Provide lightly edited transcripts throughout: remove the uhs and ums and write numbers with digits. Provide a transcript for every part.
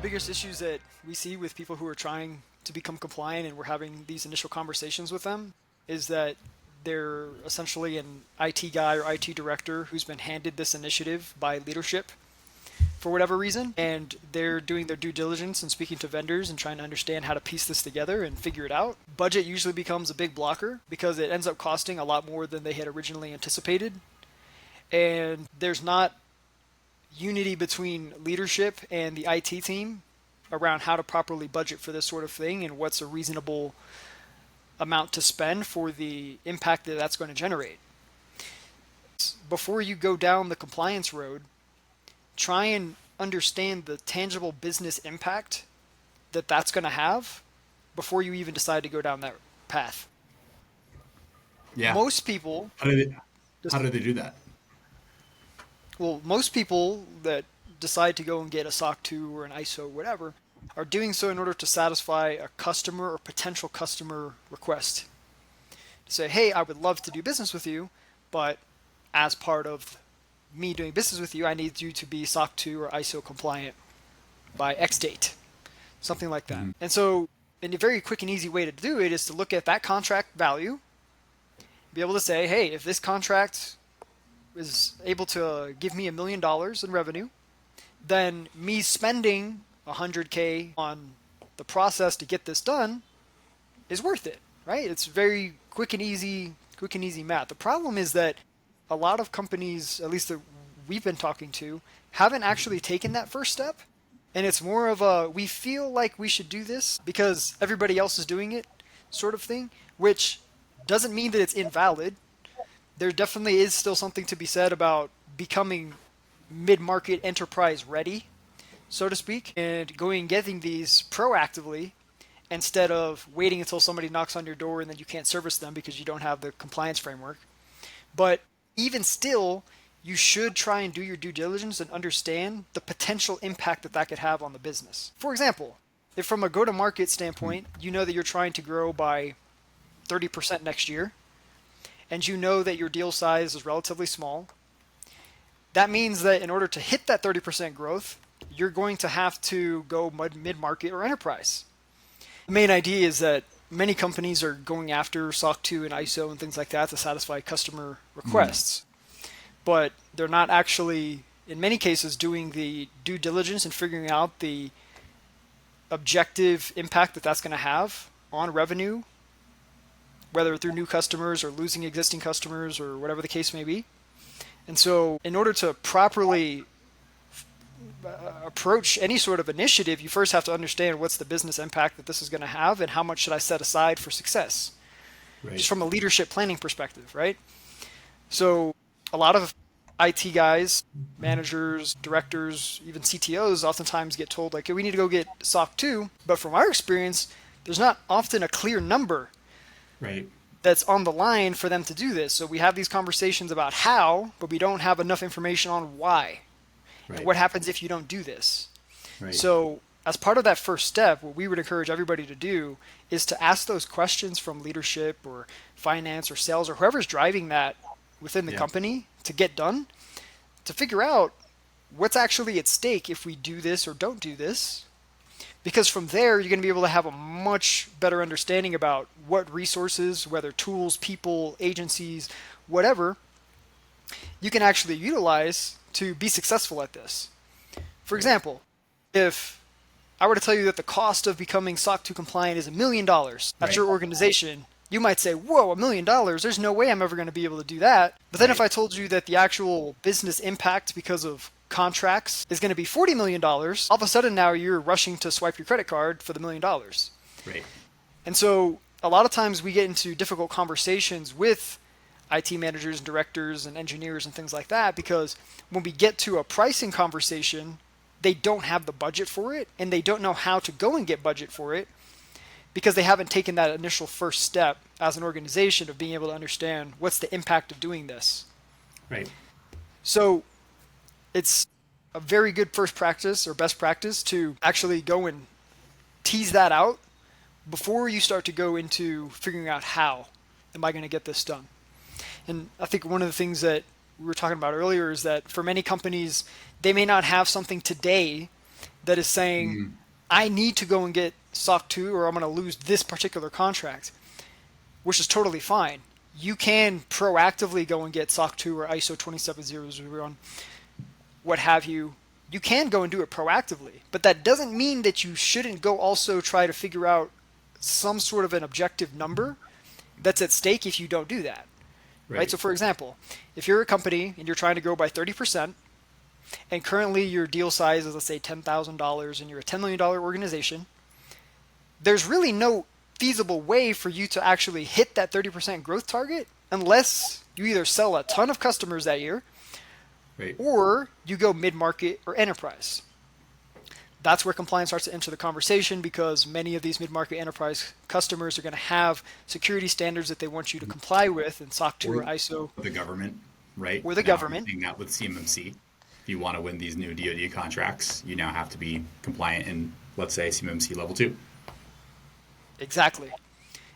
biggest issues that we see with people who are trying to become compliant and we're having these initial conversations with them is that they're essentially an IT guy or IT director who's been handed this initiative by leadership for whatever reason, and they're doing their due diligence and speaking to vendors and trying to understand how to piece this together and figure it out. Budget usually becomes a big blocker because it ends up costing a lot more than they had originally anticipated, and there's not unity between leadership and the IT team around how to properly budget for this sort of thing and what's a reasonable amount to spend for the impact that that's going to generate. Before you go down the compliance road, try and understand the tangible business impact that that's going to have before you even decide to go down that path. Yeah. Most people... How do they do that? Well, most people that decide to go and get a SOC 2 or an ISO or whatever are doing so in order to satisfy a customer or potential customer request. To say, hey, I would love to do business with you, but as part of me doing business with you, I need you to be SOC 2 or ISO compliant by X date. Something like that. Mm-hmm. And so, a very quick and easy way to do it is to look at that contract value, be able to say, hey, if this contract is able to give me $1 million in revenue, then me spending $100K on the process to get this done is worth it, right? It's very quick and easy math. The problem is that a lot of companies, at least that we've been talking to, haven't actually taken that first step. And it's more of a, we feel like we should do this because everybody else is doing it sort of thing, which doesn't mean that it's invalid. There definitely is still something to be said about becoming mid-market enterprise ready, so to speak, and going and getting these proactively instead of waiting until somebody knocks on your door and then you can't service them because you don't have the compliance framework. But even still, you should try and do your due diligence and understand the potential impact that could have on the business. For example, if from a go-to-market standpoint, you know that you're trying to grow by 30% next year, and you know that your deal size is relatively small, that means that in order to hit that 30% growth, you're going to have to go mid-market or enterprise. The main idea is that many companies are going after SOC 2 and ISO and things like that to satisfy customer requests, but they're not actually, in many cases, doing the due diligence and figuring out the objective impact that that's going to have on revenue, whether through new customers or losing existing customers or whatever the case may be. And so in order to properly approach any sort of initiative, you first have to understand what's the business impact that this is going to have and how much should I set aside for success, just from a leadership planning perspective, right? So a lot of IT guys, managers, directors, even CTOs oftentimes get told, like, hey, we need to go get SOC 2. But from our experience, there's not often a clear number that's on the line for them to do this. So we have these conversations about how, but we don't have enough information on why. And what happens if you don't do this? So as part of that first step, what we would encourage everybody to do is to ask those questions from leadership or finance or sales or whoever's driving that within the company to get done, to figure out what's actually at stake if we do this or don't do this. Because from there, you're going to be able to have a much better understanding about what resources, whether tools, people, agencies, whatever, you can actually utilize to be successful at this. For example, if I were to tell you that the cost of becoming SOC 2 compliant is $1 million at your organization, you might say, whoa, $1 million, there's no way I'm ever going to be able to do that. But then if I told you that the actual business impact because of contracts is going to be $40 million, all of a sudden now you're rushing to swipe your credit card for the $1 million. And so a lot of times we get into difficult conversations with IT managers and directors and engineers and things like that, because when we get to a pricing conversation, they don't have the budget for it and they don't know how to go and get budget for it because they haven't taken that initial first step as an organization of being able to understand what's the impact of doing this. So it's a very good first practice or best practice to actually go and tease that out before you start to go into figuring out how am I going to get this done. And I think one of the things that we were talking about earlier is that for many companies, they may not have something today that is saying, I need to go and get SOC 2 or I'm going to lose this particular contract, which is totally fine. You can proactively go and get SOC 2 or ISO 27001, what have you. You can go and do it proactively, but that doesn't mean that you shouldn't go also try to figure out some sort of an objective number that's at stake if you don't do that. Right? So, for example, if you're a company and you're trying to grow by 30%, and currently your deal size is, let's say, $10,000, and you're a $10 million organization, there's really no feasible way for you to actually hit that 30% growth target unless you either sell a ton of customers that year, right, or you go mid-market or enterprise. That's where compliance starts to enter the conversation, because many of these mid-market enterprise customers are going to have security standards that they want you to comply with in SOC 2 or ISO. The government, right? Or the now government. You're seeing that with CMMC. If you want to win these new DoD contracts, you now have to be compliant in, let's say, CMMC level 2. Exactly.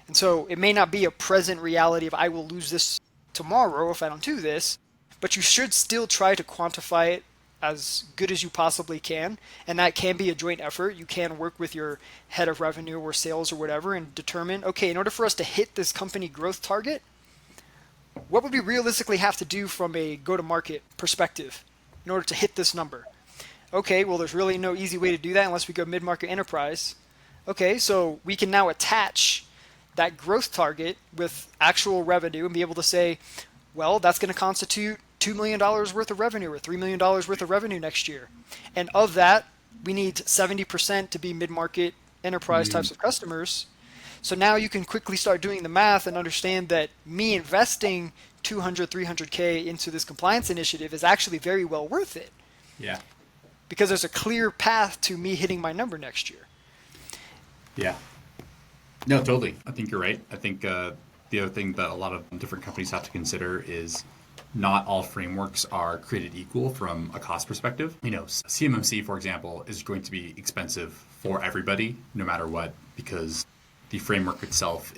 And so it may not be a present reality of I will lose this tomorrow if I don't do this, but you should still try to quantify it as good as you possibly can. And that can be a joint effort. You can work with your head of revenue or sales or whatever and determine, okay, in order for us to hit this company growth target, what would we realistically have to do from a go-to-market perspective in order to hit this number? Okay, well, there's really no easy way to do that unless we go mid-market enterprise. Okay, so we can now attach that growth target with actual revenue and be able to say, well, that's going to constitute $2 million worth of revenue or $3 million worth of revenue next year. And of that, we need 70% to be mid-market enterprise types of customers. So now you can quickly start doing the math and understand that me investing 200, 300K into this compliance initiative is actually very well worth it. Yeah. Because there's a clear path to me hitting my number next year. Yeah. No, totally. I think you're right. I think the other thing that a lot of different companies have to consider is not all frameworks are created equal from a cost perspective. CMMC, for example, is going to be expensive for everybody, no matter what, because the framework itself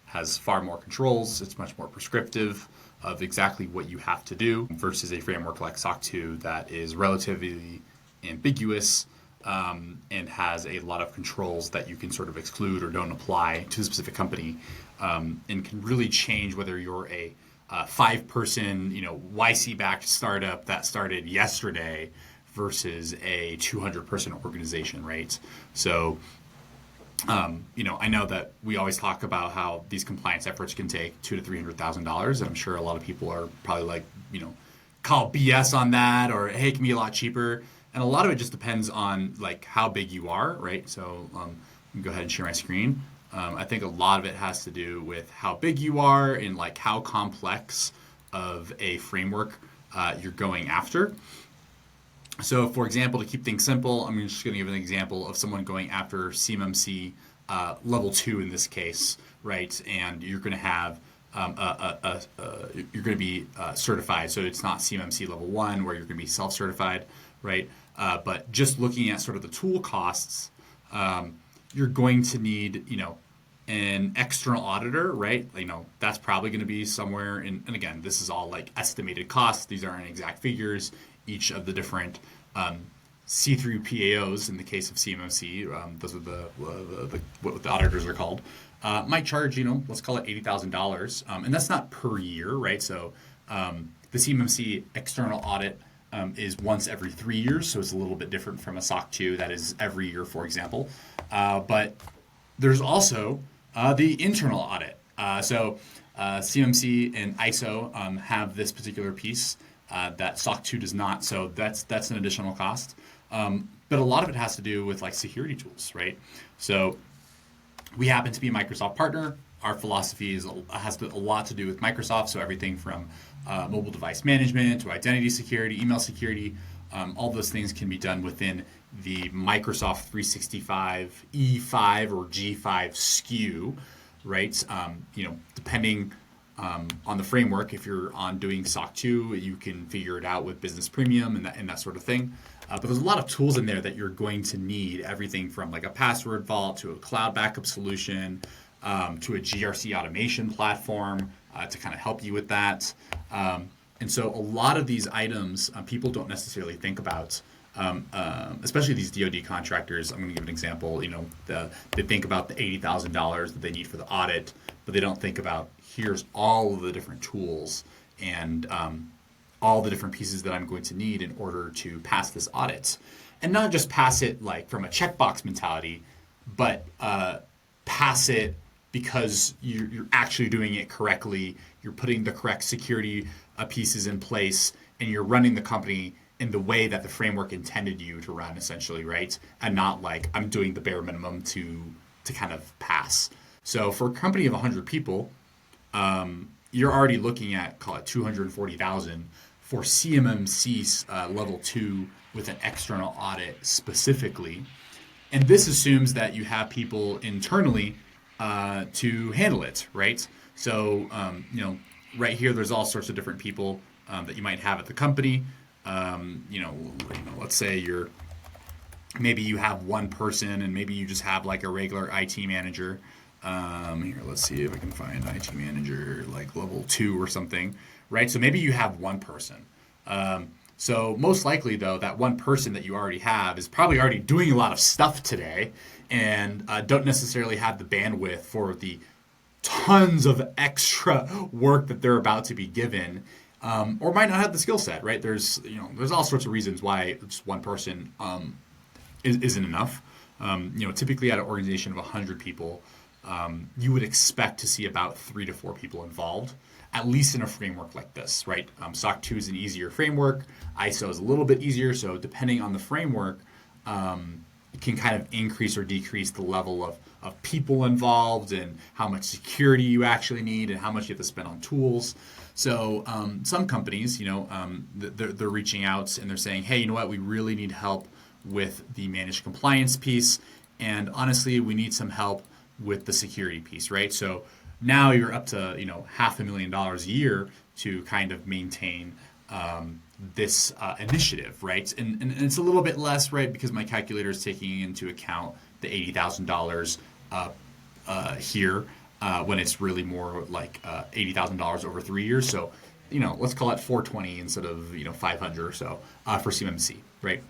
has far more controls. It's much more prescriptive of exactly what you have to do versus a framework like SOC 2 that is relatively ambiguous and has a lot of controls that you can sort of exclude or don't apply to a specific company, and can really change whether you're a 5-person, YC-backed startup that started yesterday versus a 200-person organization, right? So, I know that we always talk about how these compliance efforts can take $200,000 to $300,000, and I'm sure a lot of people are probably like, call BS on that, or hey, it can be a lot cheaper. And a lot of it just depends on like how big you are, right? So let me go ahead and share my screen. I think a lot of it has to do with how big you are and like how complex of a framework you're going after. So for example, to keep things simple, I'm just going to give an example of someone going after CMMC level 2 in this case, right? And you're going to have you're going to be certified. So it's not CMMC level 1 where you're going to be self-certified, right? But just looking at sort of the tool costs, you're going to need, an external auditor, right? That's probably going to be somewhere in, and again, this is all like estimated costs. These aren't exact figures. Each of the different see-through PAOs in the case of CMMC, those are what the auditors are called, might charge, let's call it $80,000. And that's not per year, right? So the CMMC external audit is once every 3 years, so it's a little bit different from a SOC 2 that is every year, for example. But there's also the internal audit. So CMMC and ISO have this particular piece that SOC 2 does not, so that's an additional cost. But a lot of it has to do with like security tools, right? So we happen to be a Microsoft partner. Our philosophy has a lot to do with Microsoft, so everything from mobile device management to identity security, email security, all those things can be done within the Microsoft 365 E5 or G5 SKU, right? Depending on the framework, if you're on doing SOC 2, you can figure it out with Business Premium and that sort of thing. But there's a lot of tools in there that you're going to need, everything from like a password vault to a cloud backup solution, to a GRC automation platform to kind of help you with that. And so a lot of these items people don't necessarily think about especially these DoD contractors. I'm going to give an example. They think about the $80,000 that they need for the audit, but they don't think about here's all of the different tools and all the different pieces that I'm going to need in order to pass this audit, and not just pass it like from a checkbox mentality, but pass it because you're actually doing it correctly. You're putting the correct security pieces in place, and you're running the company in the way that the framework intended you to run, essentially, right? And not like I'm doing the bare minimum to kind of pass. So for a company of 100 people, you're already looking at, call it 240,000 for CMMC level 2 with an external audit specifically. And this assumes that you have people internally to handle it, right? So, right here, there's all sorts of different people that you might have at the company. Let's say maybe you have one person, and maybe you just have like a regular IT manager. Here, let's see if I can find IT manager like level 2 or something, right? So maybe you have one person. So most likely, though, that one person that you already have is probably already doing a lot of stuff today, and don't necessarily have the bandwidth for the tons of extra work that they're about to be given, or might not have the skill set. Right? There's all sorts of reasons why just one person isn't enough. Typically at an organization of 100 people, you would expect to see about 3 to 4 people involved, at least in a framework like this, right? SOC 2 is an easier framework. ISO is a little bit easier. So depending on the framework, it can kind of increase or decrease the level of people involved and how much security you actually need and how much you have to spend on tools. So some companies, they're reaching out and they're saying, hey, you know what? We really need help with the managed compliance piece. And honestly, we need some help with the security piece, right? So now you're up to $500,000 a year to kind of maintain this initiative, right? And it's a little bit less, right, because my calculator is taking into account the $80,000 here when it's really more like $80,000 over 3 years. So let's call it 420 instead of 500 or so for CMMC, right?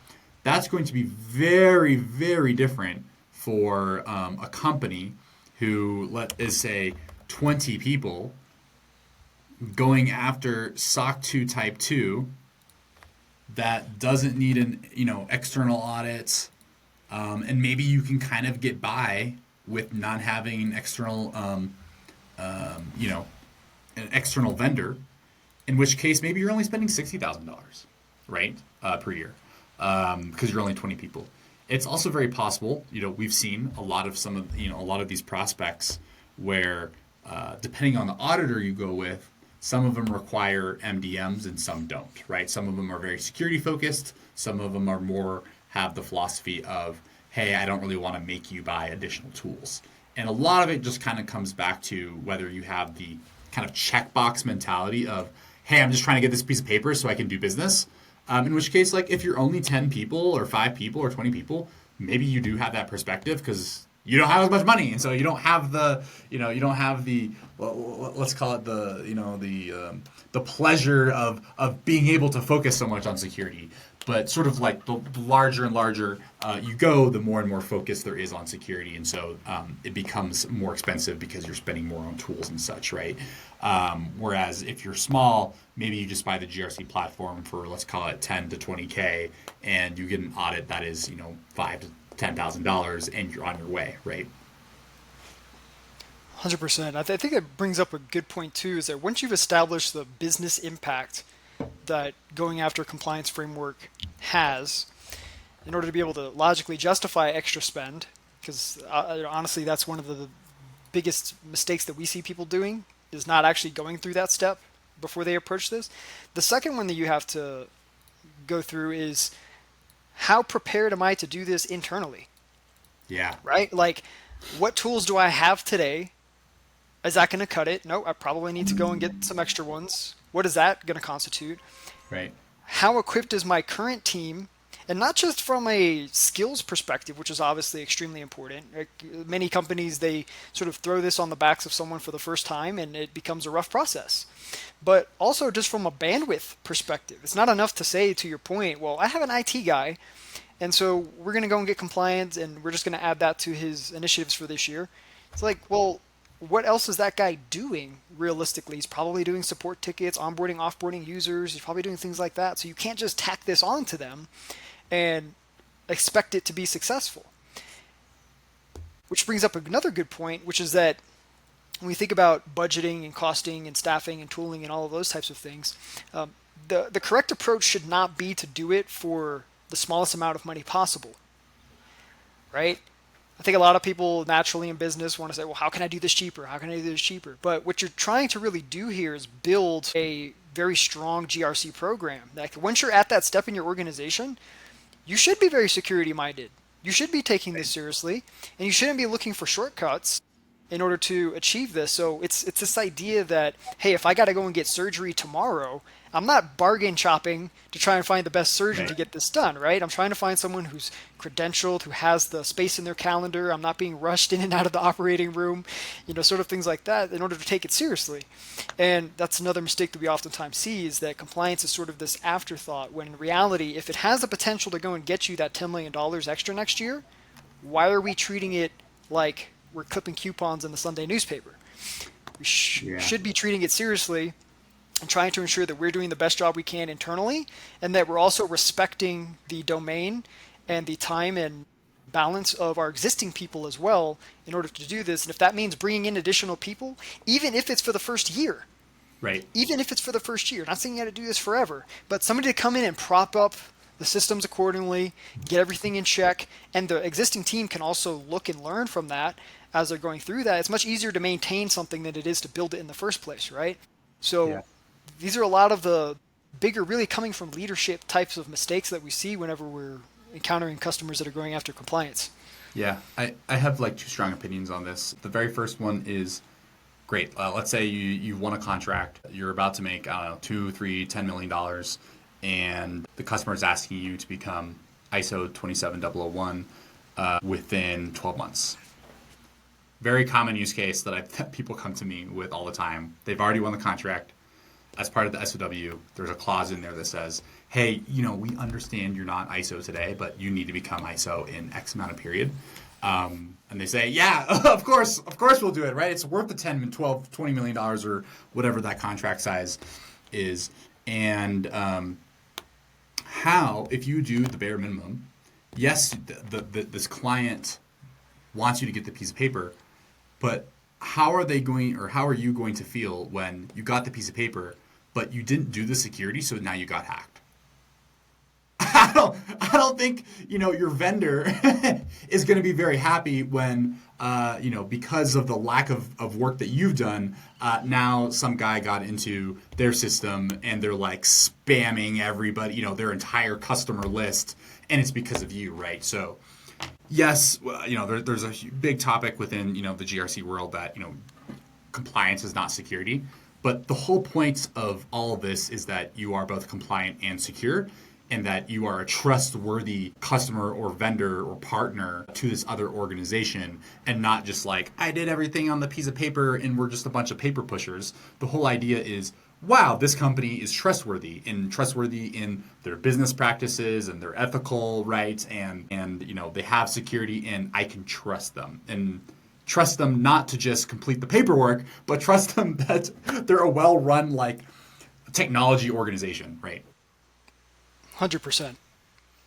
That's going to be very, very different for a company who is say 20 people going after SOC 2 Type 2 that doesn't need an external audit, and maybe you can kind of get by with not having an external an external vendor, in which case maybe you're only spending $60,000, right, per year, because you're only 20 people. It's also very possible, we've seen a lot of these prospects where, depending on the auditor you go with, some of them require MDMs and some don't, right? Some of them are very security focused. Some of them are more have the philosophy of, hey, I don't really want to make you buy additional tools. And a lot of it just kind of comes back to whether you have the kind of checkbox mentality of, hey, I'm just trying to get this piece of paper so I can do business. In which case, like if you're only 10 people or 5 people or 20 people, maybe you do have that perspective because you don't have as much money, and so you don't have the, well, let's call it the pleasure of being able to focus so much on security. But sort of like the larger and larger you go, the more and more focus there is on security, and so it becomes more expensive because you're spending more on tools and such, right? Whereas if you're small, maybe you just buy the GRC platform for, let's call it 10 to 20K, and you get an audit that is $5,000 to $10,000, and you're on your way, right? 100%. I think it brings up a good point too, is that once you've established the business impact that going after a compliance framework has, in order to be able to logically justify extra spend, because honestly, that's one of the biggest mistakes that we see people doing, is not actually going through that step before they approach this. The second one that you have to go through is, how prepared am I to do this internally? Yeah. Right? Like, what tools do I have today? Is that going to cut it? No, I probably need to go and get some extra ones. What is that going to constitute? Right. How equipped is my current team? And not just from a skills perspective, which is obviously extremely important. Like, many companies, they sort of throw this on the backs of someone for the first time, and it becomes a rough process. But also just from a bandwidth perspective, it's not enough to say, to your point, well, I have an IT guy, and so we're going to go and get compliance, and we're just going to add that to his initiatives for this year. It's like, well, what else is that guy doing realistically? He's probably doing support tickets, onboarding, offboarding users. He's probably doing things like that. So you can't just tack this onto them and expect it to be successful. Which brings up another good point, which is that when we think about budgeting and costing and staffing and tooling and all of those types of things, the correct approach should not be to do it for the smallest amount of money possible, right? I think a lot of people naturally in business want to say, well, how can I do this cheaper? How can I do this cheaper? But what you're trying to really do here is build a very strong GRC program. Like, once you're at that step in your organization, you should be very security minded. You should be taking this seriously, and you shouldn't be looking for shortcuts in order to achieve this. So it's this idea that, hey, if I got to go and get surgery tomorrow, I'm not bargain shopping to try and find the best surgeon to get this done, right? I'm trying to find someone who's credentialed, who has the space in their calendar. I'm not being rushed in and out of the operating room, sort of things like that, in order to take it seriously. And that's another mistake that we oftentimes see, is that compliance is sort of this afterthought, when in reality, if it has the potential to go and get you that $10 million extra next year, why are we treating it like we're clipping coupons in the Sunday newspaper? We should be treating it seriously and trying to ensure that we're doing the best job we can internally, and that we're also respecting the domain and the time and balance of our existing people as well in order to do this. And if that means bringing in additional people, even if it's for the first year, right? Even if it's for the first year, not saying you got to do this forever, but somebody to come in and prop up the systems accordingly, get everything in check, and the existing team can also look and learn from that as they're going through that. It's much easier to maintain something than it is to build it in the first place, right? So these are a lot of the bigger, really coming from leadership types of mistakes that we see whenever we're encountering customers that are going after compliance. Yeah, I have like two strong opinions on this. The very first one is, great. Let's say you won a contract. You're about to make, I don't know, $2, $3, $10 million, and the customer is asking you to become ISO 27001 within 12 months. Very common use case that people come to me with all the time. They've already won the contract. As part of the SOW, there's a clause in there that says, hey, we understand you're not ISO today, but you need to become ISO in X amount of period. And they say, yeah, of course we'll do it, right? It's worth the 10, 12, $20 million or whatever that contract size is. And how, if you do the bare minimum, yes, this client wants you to get the piece of paper, but how are you going to feel when you got the piece of paper, but you didn't do the security, so now you got hacked? I don't think your vendor is going to be very happy when because of the lack of work that you've done, now some guy got into their system and they're like spamming everybody, their entire customer list, and it's because of you, right? So yes, there's a big topic within the GRC world that compliance is not security, but the whole point of all of this is that you are both compliant and secure, and that you are a trustworthy customer or vendor or partner to this other organization, and not just like, I did everything on the piece of paper and we're just a bunch of paper pushers. The whole idea is, wow, this company is trustworthy in their business practices and their ethical rights, and they have security, and I can trust them. And trust them not to just complete the paperwork, but trust them that they're a well-run technology organization, right? 100%.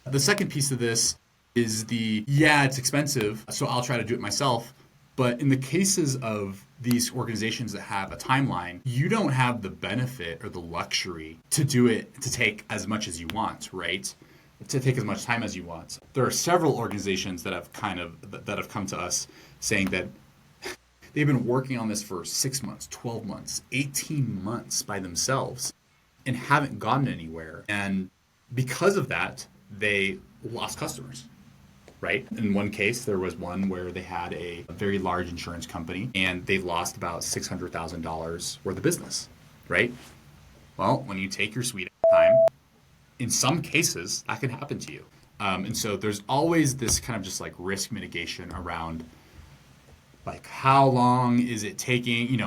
The second piece of this is it's expensive, so I'll try to do it myself. But in the cases of these organizations that have a timeline, you don't have the benefit or the luxury to do it, to take as much as you want, right? To take as much time as you want. There are several organizations that have come to us saying that they've been working on this for 6 months, 12 months, 18 months by themselves and haven't gotten anywhere. And because of that, they lost customers, right? In one case, there was one where they had a very large insurance company and they lost about $600,000 worth of business, right? Well, when you take your sweet time, in some cases, that can happen to you. And so there's always this kind of just like risk mitigation around like how long is it taking,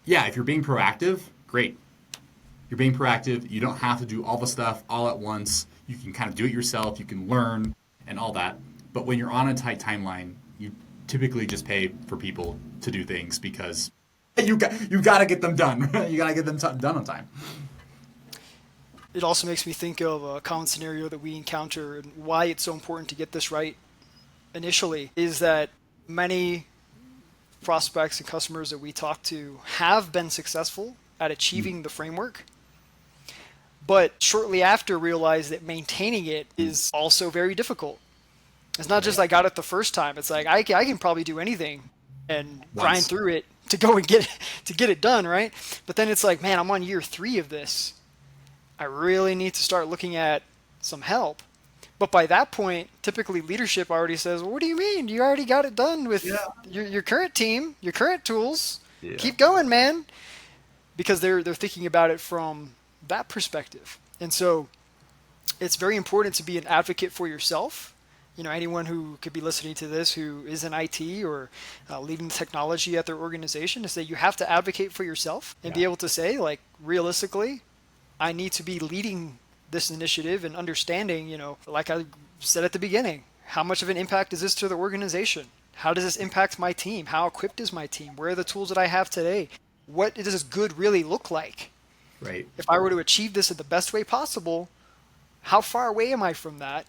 yeah, if you're being proactive, great. You're being proactive. You don't have to do all the stuff all at once. You can kind of do it yourself. You can learn and all that. But when you're on a tight timeline, you typically just pay for people to do things because you got to get them done. You got to get them done on time. It also makes me think of a common scenario that we encounter and why it's so important to get this right initially is that many prospects and customers that we talk to have been successful at achieving the framework, but shortly after realize that maintaining it is also very difficult. It's not just I got it the first time. It's like I can probably do anything and grind Once. through it to go and get it done, right? But then it's like, man, I'm on year 3 of this. I really need to start looking at some help. But by that point, typically leadership already says, well, what do you mean? You already got it done with your current team, your current tools. Yeah. Keep going, man. Because they're thinking about it from that perspective. And so it's very important to be an advocate for yourself. Anyone who could be listening to this who is in IT or leading technology at their organization, is that you have to advocate for yourself and be able to say, like, realistically, I need to be leading this initiative and understanding, like I said at the beginning, how much of an impact is this to the organization? How does this impact my team? How equipped is my team? Where are the tools that I have today? What does good really look like? Right. If I were to achieve this in the best way possible, how far away am I from that?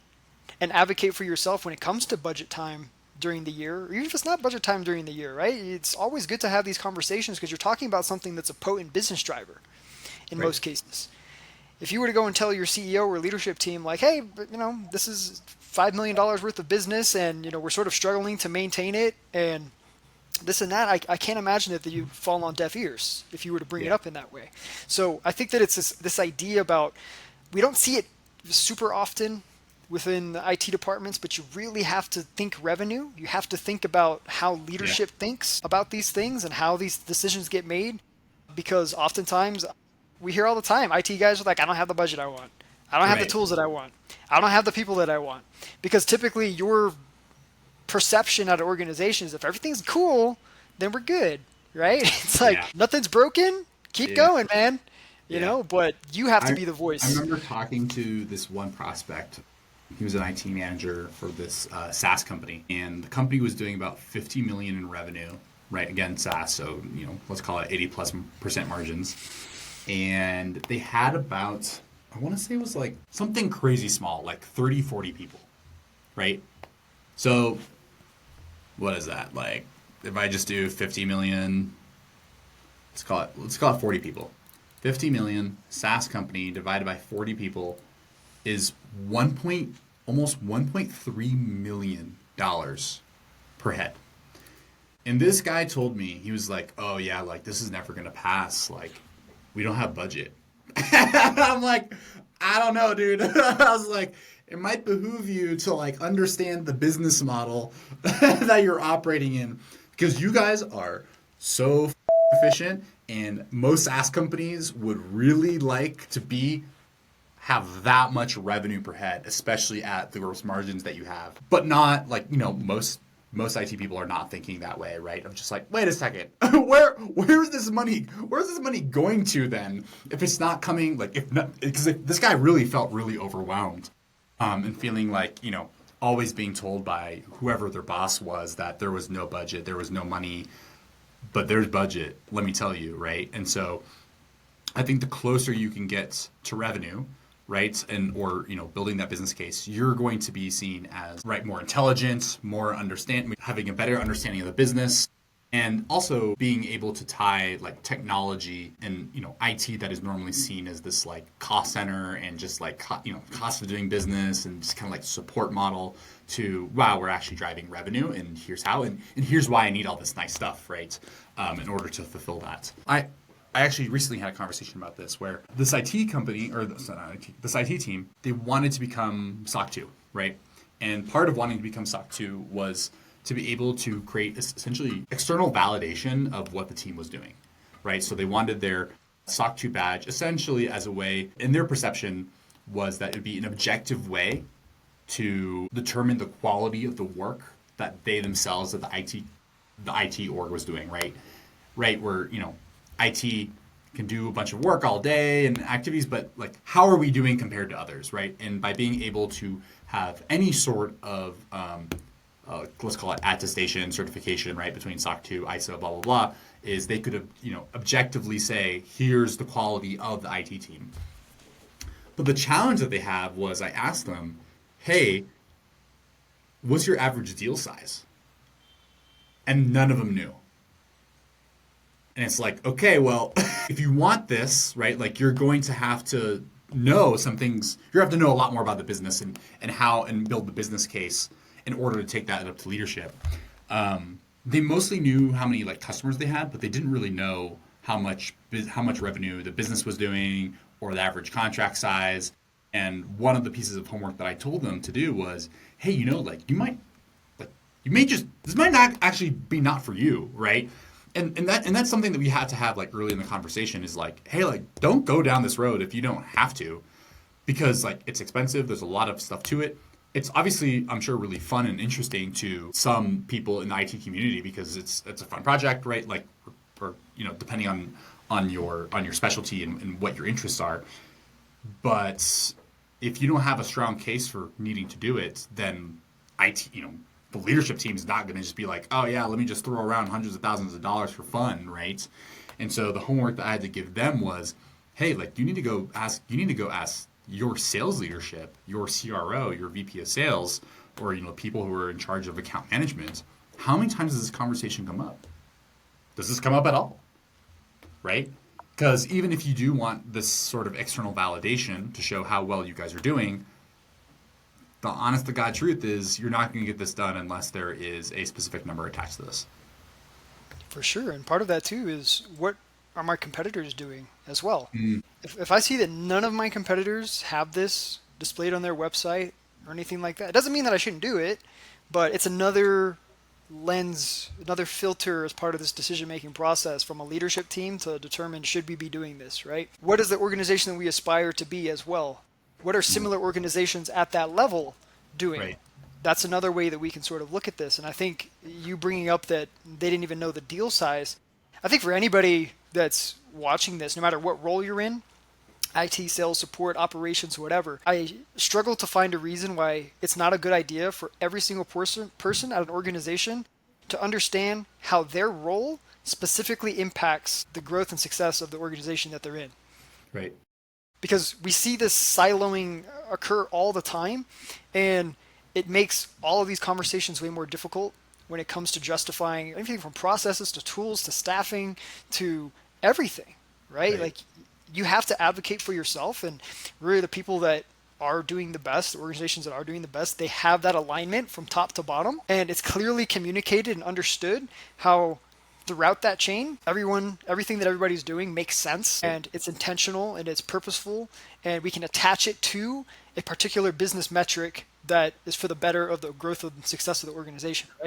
And advocate for yourself when it comes to budget time during the year, or even if it's not budget time during the year, right? It's always good to have these conversations because you're talking about something that's a potent business driver in most cases. If you were to go and tell your CEO or leadership team, like, hey, this is $5 million worth of business and, we're sort of struggling to maintain it and this and that, I can't imagine that you'd fall on deaf ears if you were to bring it up in that way. So I think that it's this idea about, we don't see it super often within the IT departments, but you really have to think revenue. You have to think about how leadership thinks about these things and how these decisions get made, because oftentimes we hear all the time, IT guys are like, I don't have the budget I want. I don't have the tools that I want. I don't have the people that I want. Because typically your perception at an organization is if everything's cool, then we're good, right? It's like nothing's broken, keep going, man. But you have to be the voice. I remember talking to this one prospect. He was an IT manager for this SaaS company, and the company was doing about 50 million in revenue, right? Again, SaaS, so let's call it 80+% margins. And they had about, I want to say it was like something crazy small, like 30, 40 people, right? So what is that? Like if I just do 50 million, let's call it 40 people. 50 million SaaS company divided by 40 people is almost $1.3 million per head. And this guy told me, he was like, oh yeah, like this is never going to pass. Like we don't have budget. I'm like, I don't know, dude. I was like, it might behoove you to like understand the business model that you're operating in, because you guys are so efficient, and most SaaS companies would really like to have that much revenue per head, especially at the gross margins that you have. But not like, most IT people are not thinking that way, right? I'm just like, wait a second, where's this money going to then? If it's not coming, like because this guy really felt really overwhelmed, and feeling like, always being told by whoever their boss was that there was no budget, there was no money, but there's budget, let me tell you, right? And so I think the closer you can get to revenue, right, and or building that business case, you're going to be seen as more intelligent, having a better understanding of the business, and also being able to tie like technology and IT that is normally seen as this like cost center and just like cost of doing business and just kind of like support model to, wow, we're actually driving revenue, and here's how, and here's why I need all this nice stuff, right, in order to fulfill that. I actually recently had a conversation about this where this IT company, or this IT team, they wanted to become SOC 2, right? And part of wanting to become SOC 2 was to be able to create essentially external validation of what the team was doing, right? So they wanted their SOC 2 badge essentially as a way, in their perception, was that it would be an objective way to determine the quality of the work that they themselves, that the IT org was doing, right? Right, where, IT can do a bunch of work all day and activities, but like, how are we doing compared to others, right? And by being able to have any sort of let's call it attestation, certification, right, between SOC 2, ISO, blah blah blah, is they could have, objectively say, here's the quality of the IT team. But the challenge that they have was, I asked them, hey, what's your average deal size? And none of them knew. And it's like, okay, well, if you want this, right, like you're going to have to know some things. You have to know a lot more about the business and how and build the business case in order to take that up to leadership. They mostly knew how many like customers they had, but they didn't really know how much revenue the business was doing or the average contract size. And one of the pieces of homework that I told them to do was, hey, like you may just, this might not actually be not for you, right? And that's something that we had to have like early in the conversation is like, hey, like don't go down this road if you don't have to, because like it's expensive. There's a lot of stuff to it. It's obviously, I'm sure, really fun and interesting to some people in the IT community because it's a fun project, right? Like, or depending on your specialty and what your interests are. But if you don't have a strong case for needing to do it, then the leadership team is not going to just be like, oh yeah, let me just throw around hundreds of thousands of dollars for fun, right? And so the homework that I had to give them was, hey, like you need to go ask your sales leadership, your CRO, your VP of sales, or people who are in charge of account management, how many times does this conversation come up? Does this come up at all? Right? Because even if you do want this sort of external validation to show how well you guys are doing, the honest to God truth is you're not going to get this done unless there is a specific number attached to this. For sure. And part of that too is what are my competitors doing as well? Mm. If I see that none of my competitors have this displayed on their website or anything like that, it doesn't mean that I shouldn't do it, but it's another lens, another filter as part of this decision-making process from a leadership team to determine should we be doing this, right? What is the organization that we aspire to be as well? What are similar organizations at that level doing? Right. That's another way that we can sort of look at this. And I think you bringing up that they didn't even know the deal size, I think for anybody that's watching this, no matter what role you're in, IT, sales, support, operations, whatever, I struggle to find a reason why it's not a good idea for every single person at an organization to understand how their role specifically impacts the growth and success of the organization that they're in. Right. Because we see this siloing occur all the time, and it makes all of these conversations way more difficult when it comes to justifying anything from processes to tools to staffing to everything, right? Like you have to advocate for yourself, and really the people that are doing the best, the organizations that are doing the best, they have that alignment from top to bottom, and it's clearly communicated and understood how throughout that chain, everything that everybody's doing makes sense, and it's intentional and it's purposeful, and we can attach it to a particular business metric that is for the better of the growth and success of the organization, right?